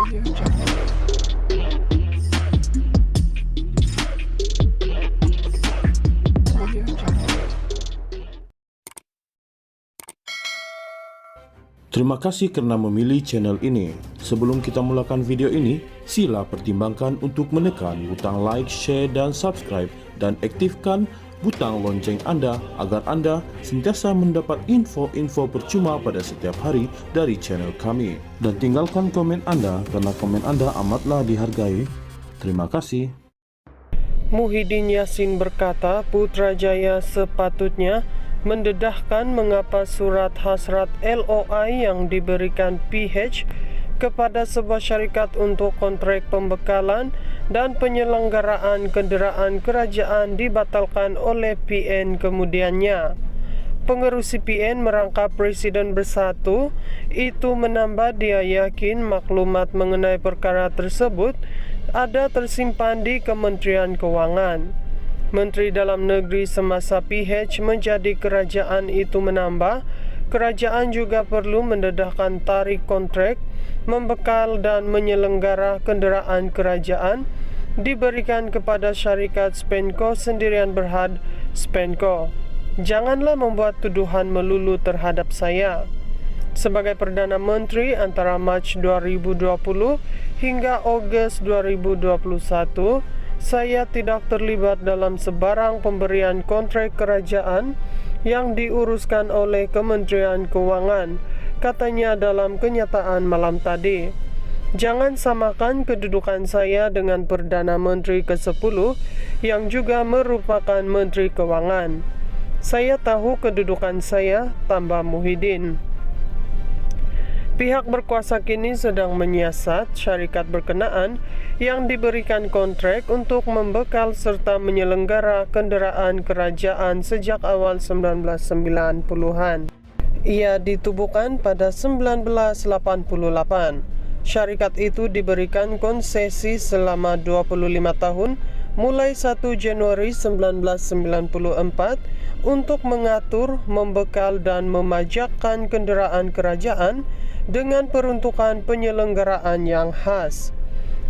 Terima kasih kerana memilih channel ini. Sebelum kita mulakan video ini, sila pertimbangkan untuk menekan butang like, share dan subscribe dan aktifkan butang lonceng anda agar anda sentiasa mendapat info-info percuma pada setiap hari dari channel kami. Dan tinggalkan komen anda karena komen anda amatlah dihargai. Terima kasih. Muhyiddin Yassin berkata Putrajaya sepatutnya mendedahkan mengapa surat hasrat LOI yang diberikan PH kepada sebuah syarikat untuk kontrak pembekalan dan penyelenggaraan kenderaan kerajaan dibatalkan oleh PN kemudiannya. Pengerusi PN merangkap Presiden Bersatu itu menambah dia yakin maklumat mengenai perkara tersebut ada tersimpan di Kementerian Kewangan. Menteri Dalam Negeri semasa PH menjadi kerajaan itu menambah, kerajaan juga perlu mendedahkan tarikh kontrak, membekal dan menyelenggara kenderaan kerajaan diberikan kepada syarikat Spenco Sendirian Berhad Spenco. Janganlah membuat tuduhan melulu terhadap saya. Sebagai Perdana Menteri antara Mac 2020 hingga Ogos 2021, saya tidak terlibat dalam sebarang pemberian kontrak kerajaan yang diuruskan oleh Kementerian Kewangan, katanya dalam kenyataan malam tadi. Jangan samakan kedudukan saya dengan Perdana Menteri ke-10 yang juga merupakan Menteri Kewangan. Saya tahu kedudukan saya, tambah Muhyiddin. Pihak berkuasa kini sedang menyiasat syarikat berkenaan yang diberikan kontrak untuk membekal serta menyelenggara kenderaan kerajaan sejak awal 1990-an. Ia ditubuhkan pada 1988. Syarikat itu diberikan konsesi selama 25 tahun mulai 1 Januari 1994 untuk mengatur, membekal dan memajakkan kenderaan kerajaan dengan peruntukan penyelenggaraan yang khas.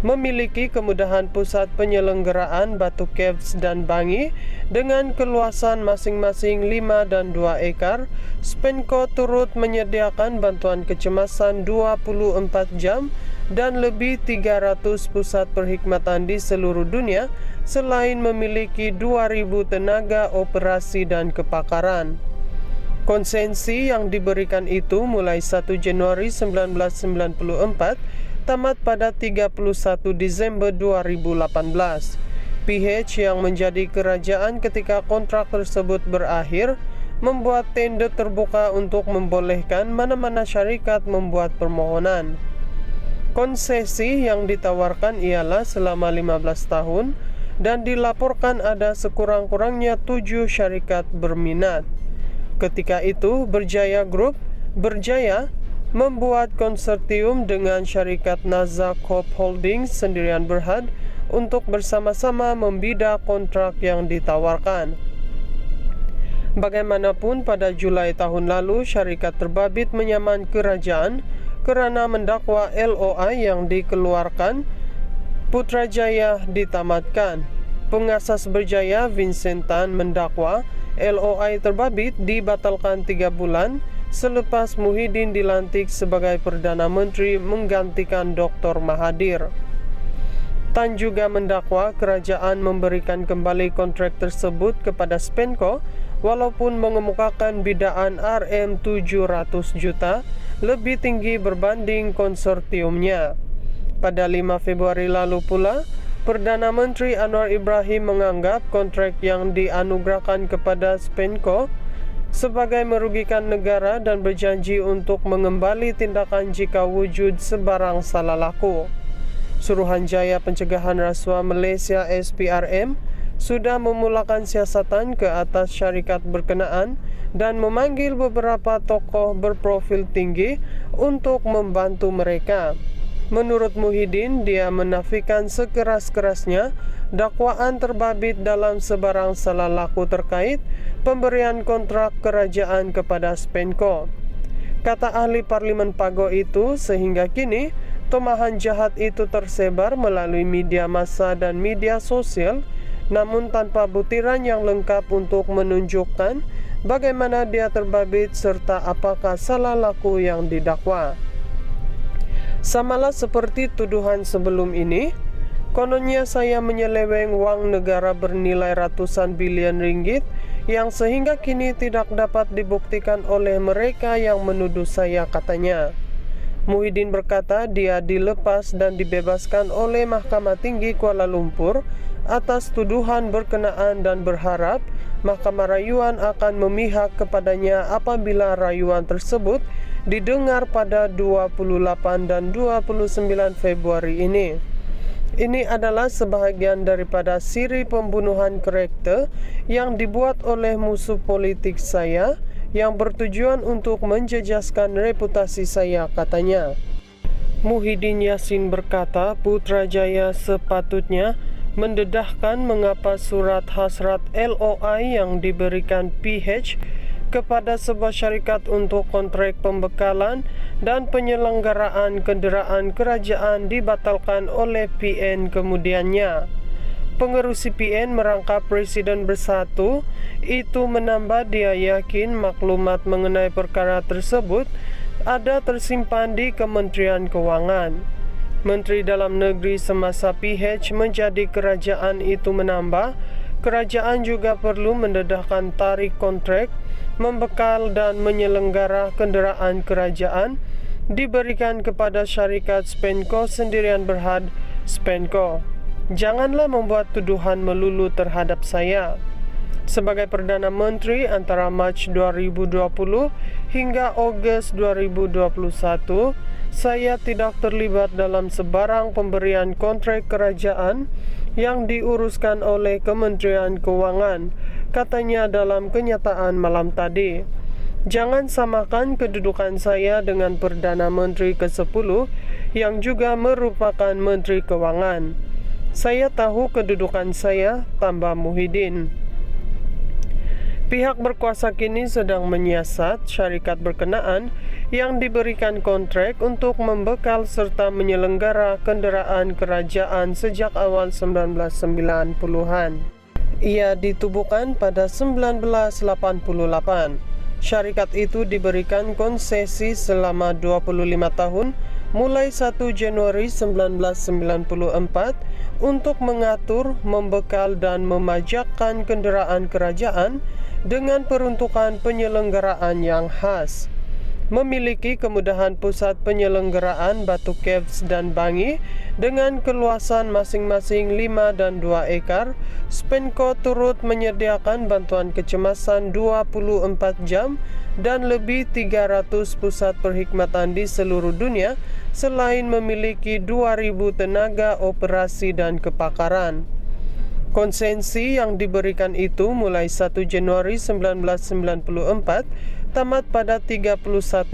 Memiliki kemudahan pusat penyelenggaraan Batu Caves dan Bangi dengan keluasan masing-masing 5 dan 2 ekar, Spenco turut menyediakan bantuan kecemasan 24 jam dan lebih 300 pusat perkhidmatan di seluruh dunia selain memiliki 2.000 tenaga operasi dan kepakaran. Konsesi yang diberikan itu mulai 1 Januari 1994 tamat pada 31 Desember 2018. PH yang menjadi kerajaan ketika kontrak tersebut berakhir membuat tender terbuka untuk membolehkan mana-mana syarikat membuat permohonan. Konsesi yang ditawarkan ialah selama 15 tahun dan dilaporkan ada sekurang-kurangnya 7 syarikat berminat. Ketika itu, Berjaya Group berjaya membuat konsortium dengan syarikat Nazak Corp Holdings Sendirian Berhad untuk bersama-sama membida kontrak yang ditawarkan. Bagaimanapun, pada Julai tahun lalu, syarikat terbabit menyaman kerajaan kerana mendakwa LOI yang dikeluarkan Putrajaya ditamatkan. Pengasas Berjaya, Vincent Tan, mendakwa LOI terbabit dibatalkan 3 bulan selepas Muhyiddin dilantik sebagai Perdana Menteri menggantikan Dr. Mahathir. Tan juga mendakwa kerajaan memberikan kembali kontrak tersebut kepada Spenco walaupun mengemukakan bidaan RM700 juta lebih tinggi berbanding konsortiumnya. Pada 5 Februari lalu pula, Perdana Menteri Anwar Ibrahim menganggap kontrak yang dianugerahkan kepada Spenco sebagai merugikan negara dan berjanji untuk mengembali tindakan jika wujud sebarang salah laku. Suruhanjaya Pencegahan Rasuah Malaysia SPRM sudah memulakan siasatan ke atas syarikat berkenaan dan memanggil beberapa tokoh berprofil tinggi untuk membantu mereka. Menurut Muhyiddin, dia menafikan sekeras-kerasnya dakwaan terbabit dalam sebarang salah laku terkait pemberian kontrak kerajaan kepada Spenco. Kata ahli Parlimen Pago itu, sehingga kini Tomahan jahat itu tersebar melalui media massa dan media sosial, namun tanpa butiran yang lengkap untuk menunjukkan bagaimana dia terbabit serta apakah salah laku yang didakwa. Samalah seperti tuduhan sebelum ini, kononnya saya menyeleweng wang negara bernilai ratusan bilion ringgit yang sehingga kini tidak dapat dibuktikan oleh mereka yang menuduh saya, katanya. Muhyiddin berkata dia dilepas dan dibebaskan oleh Mahkamah Tinggi Kuala Lumpur atas tuduhan berkenaan dan berharap Mahkamah Rayuan akan memihak kepadanya apabila rayuan tersebut didengar pada 28 dan 29 Februari ini. Ini adalah sebahagian daripada siri pembunuhan karakter yang dibuat oleh musuh politik saya yang bertujuan untuk menjejaskan reputasi saya, katanya. Muhyiddin Yassin berkata Putrajaya sepatutnya mendedahkan mengapa surat hasrat LOI yang diberikan PH kepada sebuah syarikat untuk kontrak pembekalan dan penyelenggaraan kenderaan kerajaan dibatalkan oleh PN kemudiannya. Pengerusi PN merangkap Presiden Bersatu itu menambah dia yakin maklumat mengenai perkara tersebut ada tersimpan di Kementerian Kewangan. Menteri Dalam Negeri semasa PH menjadi kerajaan itu menambah, kerajaan juga perlu mendedahkan tarikh kontrak membekal dan menyelenggara kenderaan kerajaan diberikan kepada syarikat Spenco Sendirian Berhad Spenco. Janganlah membuat tuduhan melulu terhadap saya. Sebagai Perdana Menteri antara Mac 2020 hingga Ogos 2021, saya tidak terlibat dalam sebarang pemberian kontrak kerajaan yang diuruskan oleh Kementerian Kewangan, katanya dalam kenyataan malam tadi. Jangan samakan kedudukan saya dengan Perdana Menteri ke-10 yang juga merupakan Menteri Kewangan. Saya tahu kedudukan saya, tambah Muhyiddin. Pihak berkuasa kini sedang menyiasat syarikat berkenaan yang diberikan kontrak untuk membekal serta menyelenggara kenderaan kerajaan sejak awal 1990-an. Ia ditubuhkan pada 1988. Syarikat itu diberikan konsesi selama 25 tahun mulai 1 Januari 1994 untuk mengatur, membekal dan memajakkan kenderaan kerajaan dengan peruntukan penyelenggaraan yang khas. Memiliki kemudahan pusat penyelenggaraan Batu Caves dan Bangi dengan keluasan masing-masing 5 dan 2 ekar, Spenco turut menyediakan bantuan kecemasan 24 jam dan lebih 300 pusat perkhidmatan di seluruh dunia selain memiliki 2.000 tenaga operasi dan kepakaran. Konsesi yang diberikan itu mulai 1 Januari 1994 tamat pada 31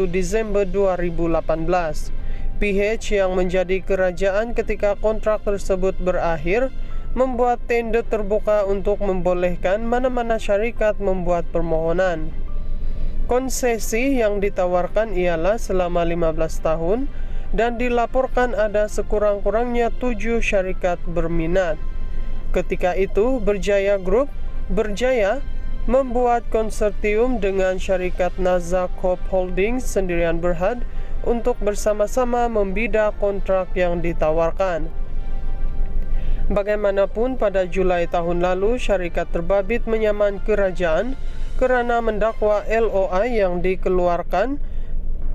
Desember 2018. PH yang menjadi kerajaan ketika kontrak tersebut berakhir membuat tender terbuka untuk membolehkan mana-mana syarikat membuat permohonan. Konsesi yang ditawarkan ialah selama 15 tahun dan dilaporkan ada sekurang-kurangnya 7 syarikat berminat. Ketika itu, Berjaya Group berjaya membuat konsortium dengan syarikat Nazak Corp Holdings Sendirian Berhad untuk bersama-sama membidak kontrak yang ditawarkan. Bagaimanapun, pada Julai tahun lalu, syarikat terbabit menyaman kerajaan kerana mendakwa LOI yang dikeluarkan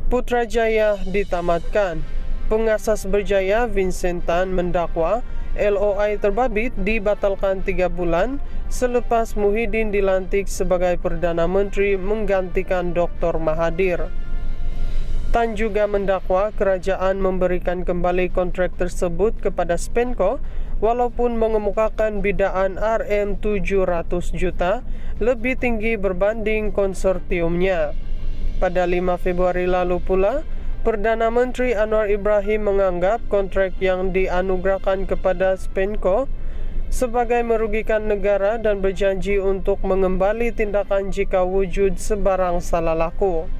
Putrajaya ditamatkan. Pengasas Berjaya Vincent Tan mendakwa LOI terbabit dibatalkan 3 bulan selepas Muhyiddin dilantik sebagai Perdana Menteri menggantikan Dr. Mahathir. Tan juga mendakwa kerajaan memberikan kembali kontrak tersebut kepada Spenco walaupun mengemukakan bidaan RM700 juta lebih tinggi berbanding konsortiumnya. Pada 5 Februari lalu pula, Perdana Menteri Anwar Ibrahim menganggap kontrak yang dianugerahkan kepada Spenco sebagai merugikan negara dan berjanji untuk mengembali tindakan jika wujud sebarang salah laku.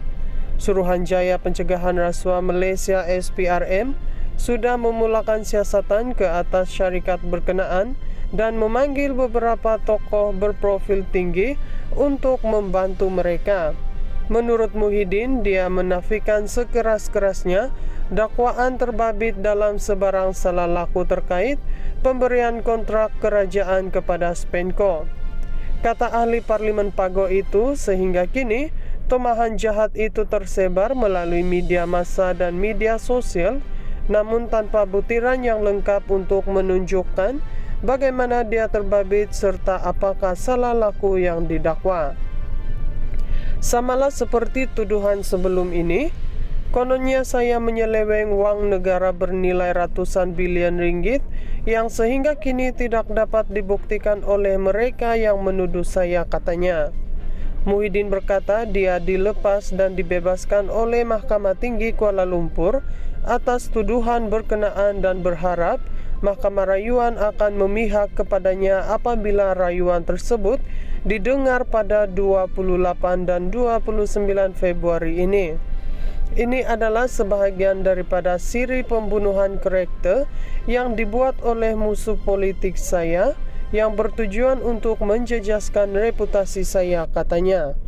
Suruhanjaya Pencegahan Rasuah Malaysia SPRM sudah memulakan siasatan ke atas syarikat berkenaan dan memanggil beberapa tokoh berprofil tinggi untuk membantu mereka. Menurut Muhyiddin, dia menafikan sekeras-kerasnya dakwaan terbabit dalam sebarang salah laku terkait pemberian kontrak kerajaan kepada Spenco. Kata ahli Parlimen Pago itu, sehingga kini tomahan jahat itu tersebar melalui media massa dan media sosial, namun tanpa butiran yang lengkap untuk menunjukkan bagaimana dia terbabit serta apakah salah laku yang didakwa. Samalah seperti tuduhan sebelum ini, kononnya saya menyeleweng wang negara bernilai ratusan bilion ringgit yang sehingga kini tidak dapat dibuktikan oleh mereka yang menuduh saya, katanya. Muhyiddin berkata dia dilepas dan dibebaskan oleh Mahkamah Tinggi Kuala Lumpur atas tuduhan berkenaan dan berharap Mahkamah Rayuan akan memihak kepadanya apabila rayuan tersebut didengar pada 28 dan 29 Februari ini. Ini adalah sebahagian daripada siri pembunuhan karakter yang dibuat oleh musuh politik saya yang bertujuan untuk menjejaskan reputasi saya, katanya.